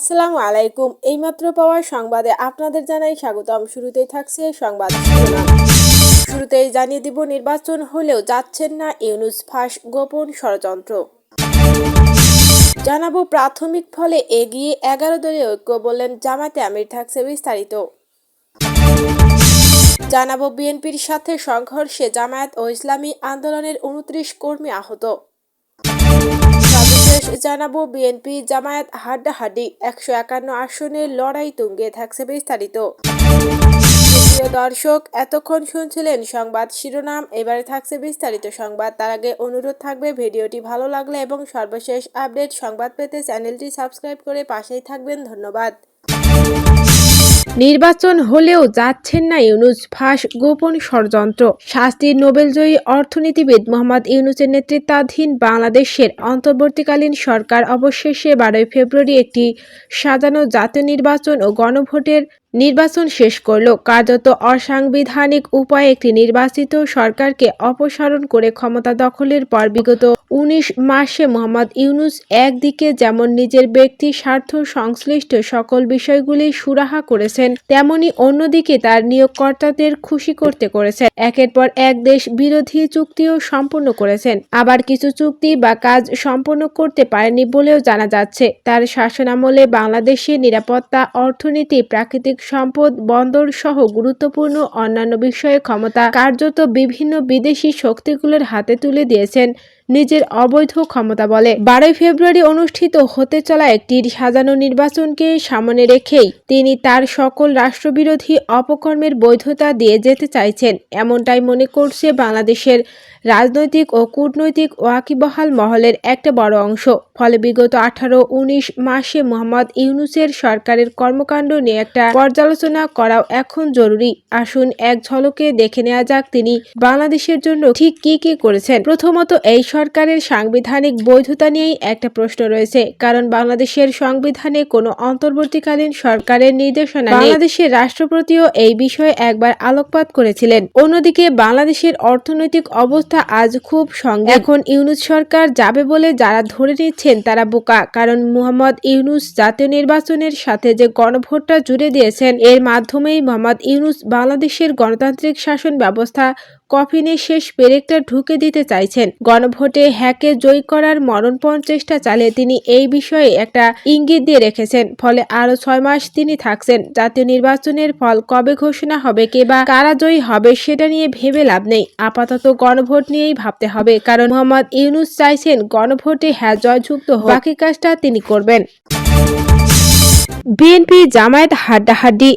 আসসালামু আলাইকুম। এইমাত্র পাওয়া সংবাদে আপনাদের জানাই স্বাগতম। শুরুতেই থাকছে সংবাদ শিরোনাম। শুরুতেই জানিয়ে দিব, নির্বাচন হলেও যাচ্ছেন না ইউনূস, ফাঁস গোপন ষড়যন্ত্র। জানাবো প্রাথমিক ফলে এগিয়ে 11 দলীয় ঐক্য, বললেন জামায়াতে আমির। থাকছে বিস্তারিত। জানাবো বিএনপির সাথে সংঘর্ষে জামায়াত ও ইসলামী আন্দোলনের 29 কর্মী আহত। সর্বশেষ জানাবো বিএনপি জামায়াত হাড্ডাহাড্ডি, 151 আসনের লড়াই তুঙ্গে। থাকছে বিস্তারিত। প্রিয় দর্শক, এতক্ষণ শুনছিলেন সংবাদ শিরোনাম, এবারে থাকছে বিস্তারিত সংবাদ। তার আগে অনুরোধ থাকবে, ভিডিওটি ভালো লাগলে এবং সর্বশেষ আপডেট সংবাদ পেতে চ্যানেলটি সাবস্ক্রাইব করে পাশেই থাকবেন। ধন্যবাদ। নির্বাচন হলেও যাচ্ছেন না ইউনূস, ফাঁস গোপন ষড়যন্ত্র। শাস্তির নোবেলজয়ী অর্থনীতিবিদ মোহাম্মদ ইউনূসের নেতৃত্বাধীন বাংলাদেশের অন্তর্বর্তীকালীন সরকার অবশেষে 12 ফেব্রুয়ারি একটি সাজানো জাতীয় নির্বাচন ও গণভোটের নির্বাচন শেষ করল। কার্যত অসাংবিধানিক উপায়ে একটি নির্বাচিত সরকারকে অপসারণ করে ক্ষমতা দখলের পর বিগত 19 মাসে মোহাম্মদ ইউনূস একদিকে যেমন নিজের ব্যক্তি স্বার্থ সংশ্লিষ্ট সকল বিষয়গুলি সুরাহা করেছেন, তেমনি অন্যদিকে তার নিয়োগকর্তাদের খুশি করতে করেছেন। একের পর এক দেশ বিরোধী চুক্তিও সম্পন্ন করেছেন। আবার কিছু চুক্তি বা কাজ সম্পন্ন করতে পারেনি বলেও জানা যাচ্ছে। তার শাসনামলে বাংলাদেশের নিরাপত্তা, অর্থনীতি, প্রাকৃতিক সম্পদ, বন্দর সহ গুরুত্বপূর্ণ অন্যান্য বিষয়ে ক্ষমতা কার্যত বিভিন্ন বিদেশি শক্তিগুলোর হাতে তুলে দিয়েছেন নিজের অবৈধ ক্ষমতা বলে। 12 ফেব্রুয়ারি অনুষ্ঠিত হতে চলা একটি সাজানো নির্বাচনকে সামনে রেখেই তিনি তার সকল রাষ্ট্রবিরোধী অপকর্মের বৈধতা দিয়ে যেতে চাইছেন, এমনটাই মনে করছে বাংলাদেশের রাজনৈতিক ও কূটনৈতিক ওয়াকিবহাল মহলের একটা বড় অংশ। ফলে বিগত 18-19 মাসে মোহাম্মদ ইউনূসের সরকারের কর্মকাণ্ড নিয়ে একটা পর্যালোচনা করাও এখন জরুরি। আসুন এক ঝলকে দেখে নেওয়া যাক তিনি বাংলাদেশের জন্য ঠিক কি কি করেছেন। প্রথমত, এই সরকারের সাংবিধানিক বৈধতা নিয়েই একটা প্রশ্ন রয়েছে, কারণ বাংলাদেশের সংবিধানে কোনো অন্তর্বর্তীকালীন সরকারের নির্দেশনা নেই। বাংলাদেশের রাষ্ট্রপতিও এই বিষয়ে একবার আলোকপাত করেছিলেন। অন্যদিকে বাংলাদেশের অর্থনৈতিক অবস্থা আজ খুব সঙ্গে। এখন ইউনূস সরকার যাবে বলে যারা ধরে নিচ্ছেন তারা বোকা, কারণ মোহাম্মদ ইউনূস জাতীয় নির্বাচনের সাথে যে গণভোটটা জুড়ে দিয়েছেন, এর মাধ্যমেই মোহাম্মদ ইউনূস বাংলাদেশের গণতান্ত্রিক শাসন ব্যবস্থা কফিনে শেষ পেরেকটা ঢুকে দিতে চাইছেন। গণভোটে হ্যাকে জয়ী করার মরণপণ চেষ্টা চালিয়ে তিনি এই বিষয়ে একটা ইঙ্গিত দিয়ে রেখেছেন। ফলে আরো 6 মাস তিনি থাকছেন। জাতীয় নির্বাচনের ফল কবে ঘোষণা হবে, কে বা কারা জয়ী হবে সেটা নিয়ে ভেবে লাভ নেই। আপাতত গণভোট নিয়েই ভাবতে হবে, কারণ মোহাম্মদ ইউনূস চাইছেন গণভোটে হ্যাঁ জয়যুক্ত হোক, বাকি কাজটা তিনি করবেন। বিএনপি জামায়াত হাড্ডাহাড্ডি,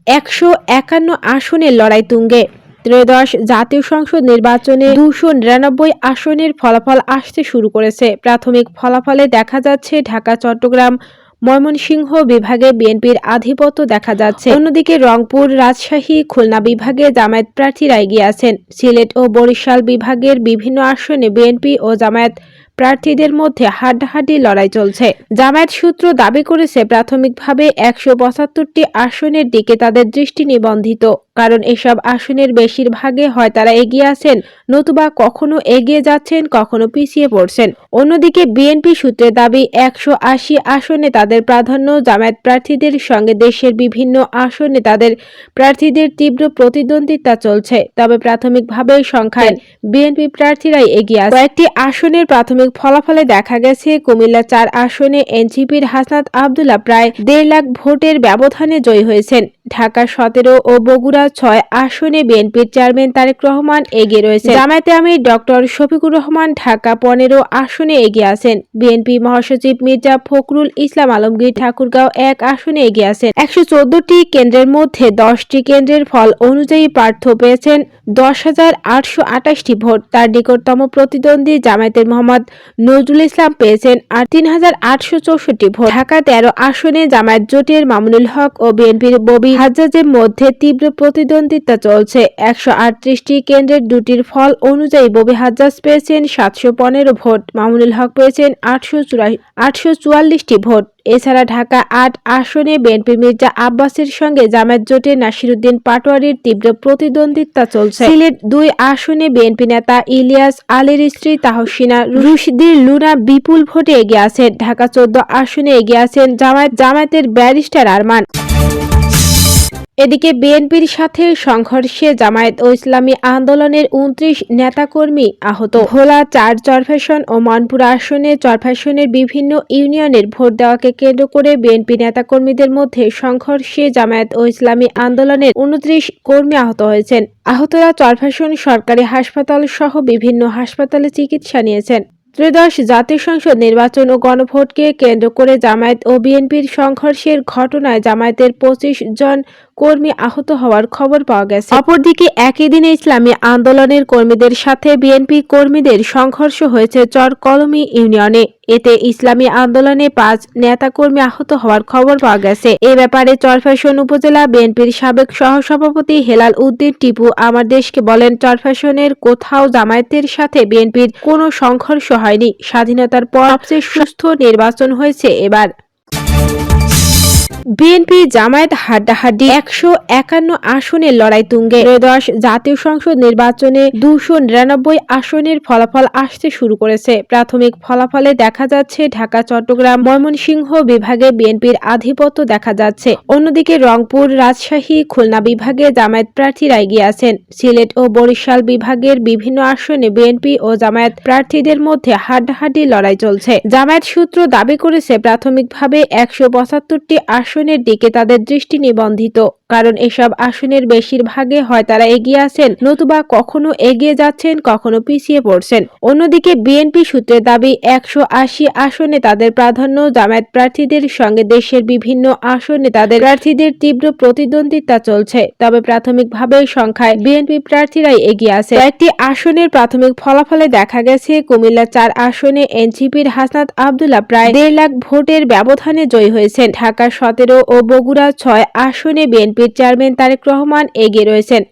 151 আসনের লড়াই তুঙ্গে। ত্রয়োদশ জাতীয় সংসদ নির্বাচনে 299 আসনের ফলাফল আসতে শুরু করেছে। প্রাথমিক ফলাফলে দেখা যাচ্ছে ঢাকা, চট্টগ্রাম, ময়মনসিংহ বিভাগে বিএনপির আধিপত্য দেখা যাচ্ছে। অন্যদিকে রংপুর, রাজশাহী, খুলনা বিভাগে জামায়াত প্রার্থীরা এগিয়ে আছেন। সিলেট ও বরিশাল বিভাগের বিভিন্ন আসনে বিএনপি ও জামায়াত প্রার্থীদের মধ্যে হাড্ডাহাড্ডি লড়াই চলছে। জামায়াত সূত্র দাবি করেছে প্রাথমিকভাবে 175টি আসনের দিকে তাদের দৃষ্টি নিবন্ধিত, কারণ এসব আসনের বেশিরভাগে হয় তারা এগিয়ে আছেন, নতুবা কখনো এগিয়ে যাচ্ছেন, কখনো পিছিয়ে পড়ছেন। অন্যদিকে বিএনপি সূত্রের দাবি 180 আসনে তাদের প্রাধান্য। জামায়াত প্রার্থীদের সঙ্গে দেশের বিভিন্ন আসনে তাদের প্রার্থীদের তীব্র প্রতিদ্বন্দ্বিতা চলছে। তবে প্রাথমিকভাবে সংখ্যায় বিএনপি প্রার্থীরাই এগিয়ে আছে। কয়েকটি আসনের প্রাথমিক ফলাফলে দেখা গেছে কুমিল্লা 4 আসনে এনসিপির হাসনাত আব্দুল্লাহ প্রায় 1.5 লাখ ভোটের ব্যবধানে জয়ী হয়েছেন। ঢাকা 17 ও বগুড়া 6 আসনে বিএনপির চেয়ারম্যান তারেক রহমান এগিয়ে রয়েছেন। জামায়াতে আমির ডক্টর শফিকুর রহমান ঢাকা 15 আসনে এগিয়ে আছেন। বিএনপি মহাসচিব মির্জা ফখরুল ইসলাম আলমগীর ঠাকুরগাঁও 1 আসনে এগিয়ে আছেন। 114টি কেন্দ্রের মধ্যে 10টি কেন্দ্রের ফল অনুযায়ী প্রার্থী পেয়েছেন 10,828টি ভোট। তার নিকটতম প্রতিদ্বন্দ্বী জামায়াতের মোহাম্মদ নজরুল ইসলাম পেয়েছেন 3,864টি ভোট। ঢাকা 13 আসনে জামায়াত জোটের মামুনুল হক ও বিএনপির ববি হাজ্জাজের মধ্যে তীব্র প্রতিদ্বন্দ্বিতা চলছে। 138টি কেন্দ্রের দুটির ফল অনুযায়ী ববি হাজ্জাজ পেয়েছেন 715 ভোট, মামুনুল হক পেয়েছেন 844টি ভোট। এছাড়া ঢাকা 8 আসনে বিএনপির মির্জা আব্বাসের সঙ্গে জামায়াত জোটের নাসিরুদ্দিন পাটোয়ারির তীব্র প্রতিদ্বন্দ্বিতা চলছে। সিলেট 2 আসনে বিএনপি নেতা ইলিয়াস আলীর স্ত্রী তাহসিনা রুশদীর লুনা বিপুল ভোটে এগিয়ে আছেন। ঢাকা 14 আসনে এগিয়ে আছেন জামায়াতের ব্যারিস্টার আরমান। এদিকে বিএনপির সাথে সংঘর্ষে জামায়াত ও ইসলামী আন্দোলনের 29 নেতাকর্মী আহত। ভোলা 4 চরফ্যাশন ও মনপুরা আসনে চরফ্যাশনের বিভিন্ন ইউনিয়নের ভোট দেওয়াকে কেন্দ্র করে বিএনপি নেতাকর্মীদের মধ্যে সংঘর্ষে জামায়াত ও ইসলামী আন্দোলনের 29 কর্মী আহত হয়েছেন। আহতরা চরফ্যাশন সরকারি হাসপাতাল সহ বিভিন্ন হাসপাতালে চিকিৎসা নিয়েছেন। ত্রয়োদশ জাতীয় সংসদ নির্বাচন ও গণভোটকে কেন্দ্র করে জামায়াত ও বিএনপির সংঘর্ষের ঘটনায় জামায়াতের 25 জন কর্মী আহত হওয়ার খবর পাওয়া গেছে। অপরদিকে একই দিনে ইসলামী আন্দোলনের কর্মীদের সাথে বিএনপি কর্মীদের সংঘর্ষ হয়েছে চরকলমি ইউনিয়নে। এতে ইসলামী আন্দোলনে 5 নেতাকর্মী আহত হওয়ার খবর পাওয়া গেছে। এ ব্যাপারে চরফ্যাশন উপজেলা বিএনপির সাবেক সহসভাপতি হেলাল উদ্দিন টিপু আমার দেশকে বলেন, চরফ্যাশনের কোথাও জামায়াতের সাথে বিএনপির কোনো সংঘর্ষ হয়নি। স্বাধীনতার পর সবচেয়ে সুস্থ নির্বাচন হয়েছে এবার। বিএনপি জামায়াত হাড্ডাহাড্ডি 151 আসনের লড়াই তুঙ্গে। ত্রয়োদশ জাতীয় সংসদ নির্বাচনে 299 আসনের ফলাফল আসতে শুরু করেছে। প্রাথমিক ফলাফলে দেখা যাচ্ছে ঢাকা, চট্টগ্রাম, ময়মনসিংহ বিভাগে বিএনপির আধিপত্য দেখা যাচ্ছে। অন্যদিকে রংপুর, রাজশাহী, খুলনা বিভাগে জামায়াত প্রার্থীরা এগিয়ে আছেন। সিলেট ও বরিশাল বিভাগের বিভিন্ন আসনে বিএনপি ও জামায়াত প্রার্থীদের মধ্যে হাড্ডাহাড্ডি লড়াই চলছে। জামায়াত সূত্র দাবি করেছে প্রাথমিকভাবে 175টি আসনের দিকে তাদের দৃষ্টি নিবন্ধিত, কারণ এসব আসনের বেশিরভাগে হয় তারা এগিয়ে আছেন, নতুবা কখনো এগিয়ে যাচ্ছেন, কখনো পিছিয়ে পড়ছেন। অন্যদিকে বিএনপি সূত্রের দাবি 180 আসনে তাদের প্রাধান্য। জামায়াত প্রার্থীদের সঙ্গে দেশের বিভিন্ন আসনে তাদের প্রার্থীদের তীব্র প্রতিদ্বন্দ্বিতা চলছে। তবে প্রাথমিকভাবে সংখ্যায় বিএনপি প্রার্থীরাই এগিয়ে আছে। কয়েকটি আসনের প্রাথমিক ফলাফলে দেখা গেছে কুমিল্লা 4 আসনে এনসিপির হাসনাত আব্দুল্লাহ প্রায় 1.5 লাখ ভোটের ব্যবধানে জয়ী হয়েছেন। ঢাকা 17 ও বগুড়া 6 আসনে বিএনপির চেয়ারম্যান তারেক রহমান এগিয়ে রয়েছেন।